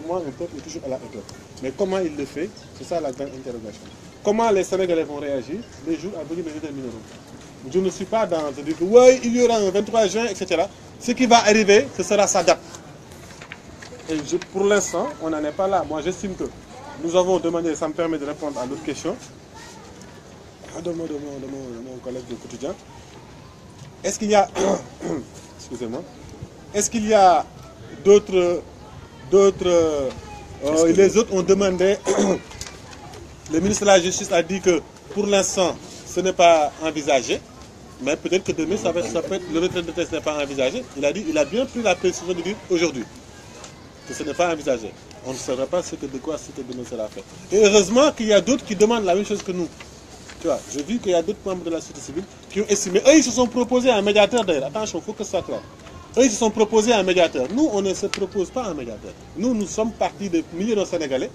moi, un peuple est toujours à la hauteur. Mais comment il le fait? C'est ça la grande interrogation. Comment les Sénégalais vont réagir? Les jours à venir les détermineront. Je ne suis pas dans de dire que oui, il y aura un 23 juin, etc. Ce qui va arriver, ce sera sa date. Et pour l'instant, on n'en est pas là. Moi, j'estime que nous avons demandé, ça me permet de répondre à l'autre question de mon collègue du quotidien. Est-ce qu'il y a... Excusez-moi. Est-ce qu'il y a d'autres... les autres ont demandé... Le ministre de la Justice a dit que pour l'instant, ce n'est pas envisagé. Mais peut-être que demain, ça peut être, le retrait de test n'est pas envisagé. Il a bien pris la précision de dire aujourd'hui que ce n'est pas envisagé. On ne saura pas de quoi demain sera fait. Et heureusement qu'il y a d'autres qui demandent la même chose que nous. Tu vois, j'ai vu qu'il y a d'autres membres de la société civile qui ont estimé. Eux, ils se sont proposés un médiateur d'ailleurs. Attention, il faut que ça soit clair. Eux, ils se sont proposés un médiateur. Nous, on ne se propose pas un médiateur. Nous sommes partis de milliers de Sénégalais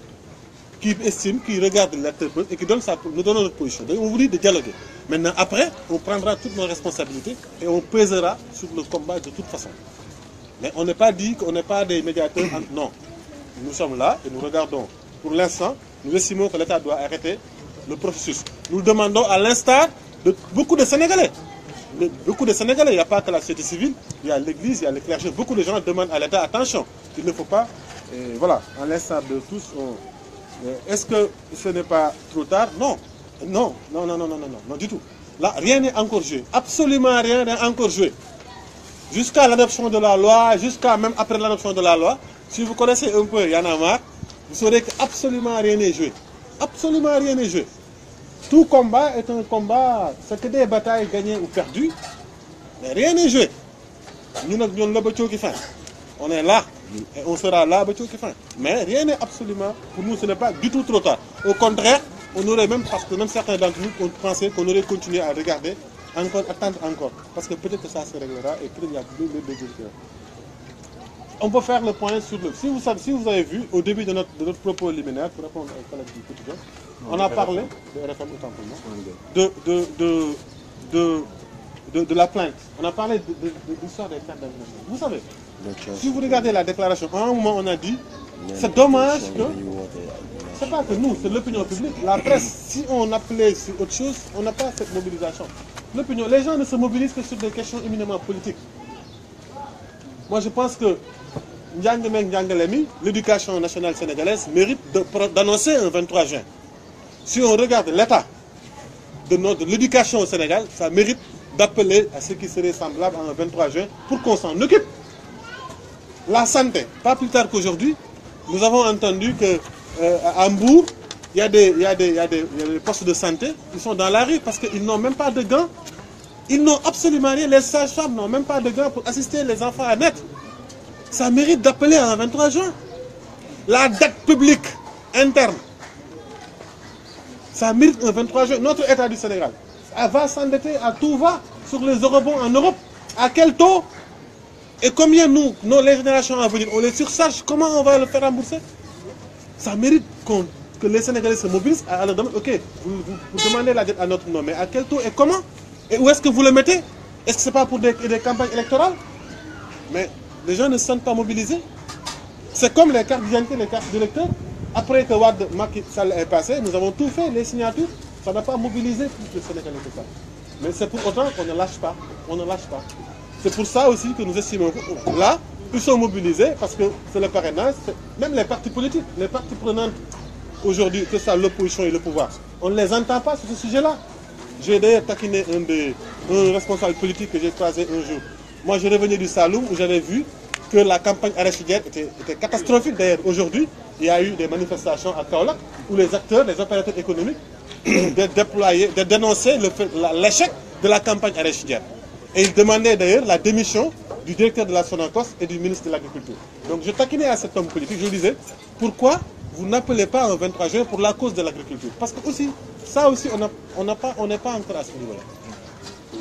qui estiment, qui regardent l'interprète et qui nous donnent notre position. Donc, on vous dit de dialoguer. Maintenant, après, on prendra toutes nos responsabilités et on pèsera sur le combat de toute façon. Mais on n'est pas dit qu'on n'est pas des médiateurs. Non. Nous sommes là et nous regardons. Pour l'instant, nous estimons que l'État doit arrêter le processus. Nous le demandons à l'instar de beaucoup de Sénégalais. Beaucoup de Sénégalais, il n'y a pas que la société civile, il y a l'Église, il y a les clergés. Beaucoup de gens demandent à l'État, attention, il ne faut pas, voilà, à l'instar de tous, est-ce que ce n'est pas trop tard? Non. Non, du tout. Là, rien n'est encore joué. Absolument rien n'est encore joué. Jusqu'à l'adoption de la loi, jusqu'à même après l'adoption de la loi, si vous connaissez un peu Y'en a marre, vous saurez qu'absolument rien n'est joué. Absolument rien n'est joué. Tout combat est un combat, c'est que des batailles gagnées ou perdues, mais rien n'est joué. On est là, et on sera là, mais rien n'est absolument, pour nous ce n'est pas du tout trop tard. Au contraire, on aurait même, parce que même certains d'entre nous pensaient qu'on aurait continué à regarder, encore, attendre encore, parce que peut-être que ça se réglera et qu'il y a plus de décisions. On peut faire le point sur le... Si vous avez vu, au début de notre propos liminaire, pour répondre au collègue du quotidien, on a parlé de RFM autant pour moi, de la plainte. On a parlé de l'histoire des cartes d'animation. Vous savez, si vous regardez la déclaration, à un moment on a dit, c'est dommage que... C'est pas que nous, c'est l'opinion publique. La presse, si on appelait sur autre chose, on n'a pas cette mobilisation. L'opinion, les gens ne se mobilisent que sur des questions éminemment politiques. Moi je pense que l'éducation nationale sénégalaise mérite d'annoncer un 23 juin. Si on regarde l'état de l'éducation au Sénégal, ça mérite d'appeler à ce qui serait semblable à un 23 juin pour qu'on s'en occupe. La santé, pas plus tard qu'aujourd'hui, nous avons entendu qu'à Hambourg, il y a des postes de santé qui sont dans la rue parce qu'ils n'ont même pas de gants. Ils n'ont absolument rien. Les sages-femmes n'ont même pas de gants pour assister les enfants à naître. Ça mérite d'appeler à un 23 juin. La dette publique interne, ça mérite un 23 juin. Notre État du Sénégal, elle va s'endetter à tout va sur les eurobonds en Europe. À quel taux? Et combien les générations à venir, on les surcharge? Comment on va le faire rembourser? Ça mérite que les Sénégalais se mobilisent à leur demander, ok, vous demandez la dette à notre nom, mais à quel taux et comment? Et où est-ce que vous le mettez? Est-ce que ce n'est pas pour des campagnes électorales? Mais les gens ne se sentent pas mobilisés. C'est comme les cartes d'identité, les cartes d'électeurs. Après que Wade Macky Sall est passé, nous avons tout fait, les signatures. Ça n'a pas mobilisé plus les Sénégalais que ça. Mais c'est pour autant qu'on ne lâche pas. On ne lâche pas. C'est pour ça aussi que nous estimons que là, ils sont mobilisés parce que c'est le parrainage. Même les partis politiques, les partis prenantes aujourd'hui, que ce soit l'opposition et le pouvoir, on ne les entend pas sur ce sujet-là. J'ai d'ailleurs taquiné un responsable politique que j'ai croisé un jour. Moi, je revenais du Saloum où j'avais vu que la campagne arachidière était catastrophique. D'ailleurs, aujourd'hui, il y a eu des manifestations à Kaolack où les acteurs, les opérateurs économiques, de dénoncer l'échec de la campagne arachidière. Et ils demandaient d'ailleurs la démission du directeur de la Sonacos et du ministre de l'Agriculture. Donc je taquinais à cet homme politique, je lui disais, pourquoi vous n'appelez pas un 23 juin pour la cause de l'agriculture? Parce que aussi, ça aussi, on n'est pas encore à ce niveau-là.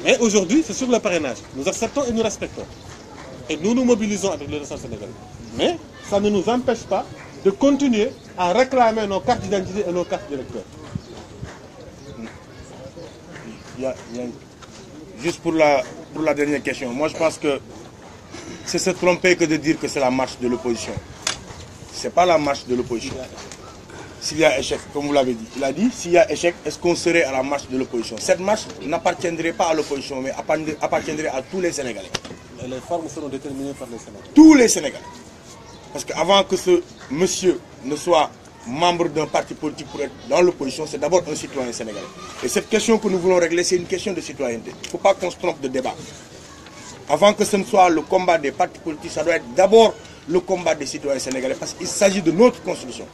Mais aujourd'hui, c'est sur le parrainage. Nous acceptons et nous respectons. Et nous nous mobilisons avec le ressort sénégalais. Mais ça ne nous empêche pas de continuer à réclamer nos cartes d'identité et nos cartes d'électeurs. Juste pour la dernière question, moi je pense que c'est se tromper que de dire que c'est la marche de l'opposition. c'est pas la marche de l'opposition. S'il y a échec, comme vous l'avez dit, il a dit, s'il y a échec, est-ce qu'on serait à la marche de l'opposition? Cette marche n'appartiendrait pas à l'opposition, mais appartiendrait à tous les Sénégalais. Et les formes seront déterminées par les Sénégalais. Tous les Sénégalais. Parce qu'avant que ce monsieur ne soit membre d'un parti politique pour être dans l'opposition, c'est d'abord un citoyen sénégalais. Et cette question que nous voulons régler, c'est une question de citoyenneté. Il ne faut pas qu'on se trompe de débat. Avant que ce ne soit le combat des partis politiques, ça doit être d'abord le combat des citoyens sénégalais, parce qu'il s'agit de notre constitution.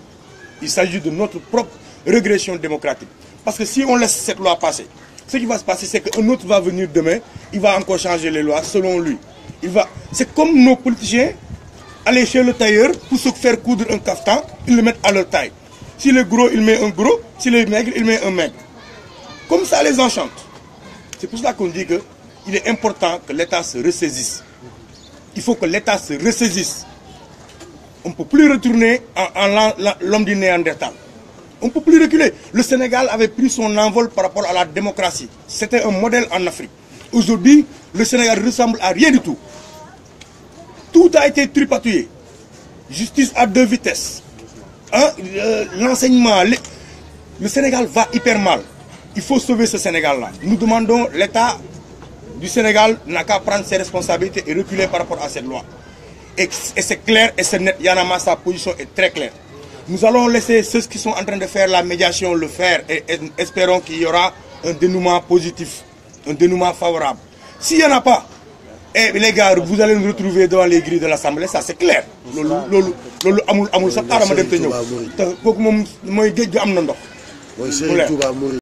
Il s'agit de notre propre régression démocratique. Parce que si on laisse cette loi passer, ce qui va se passer, c'est qu'un autre va venir demain, il va encore changer les lois selon lui. C'est comme nos politiciens aller chez le tailleur pour se faire coudre un caftan, ils le mettent à leur taille. S'il est gros, il met un gros, s'il est maigre, il met un maigre. Comme ça les enchante. C'est pour cela qu'on dit qu'il est important que l'État se ressaisisse. Il faut que l'État se ressaisisse. On ne peut plus retourner en l'homme du Néandertal. On ne peut plus reculer. Le Sénégal avait pris son envol par rapport à la démocratie. C'était un modèle en Afrique. Aujourd'hui, le Sénégal ressemble à rien du tout. Tout a été tripatouillé. Justice à 2 vitesses. L'enseignement. Le Sénégal va hyper mal. Il faut sauver ce Sénégal-là. Nous demandons, l'État du Sénégal n'a qu'à prendre ses responsabilités et reculer par rapport à cette loi. Et c'est clair et c'est net. Yanama, sa position est très claire. Nous allons laisser ceux qui sont en train de faire la médiation le faire et espérons qu'il y aura un dénouement positif, un dénouement favorable. S'il n'y en a pas, les gars, vous allez nous retrouver devant les grilles de l'Assemblée, ça c'est clair.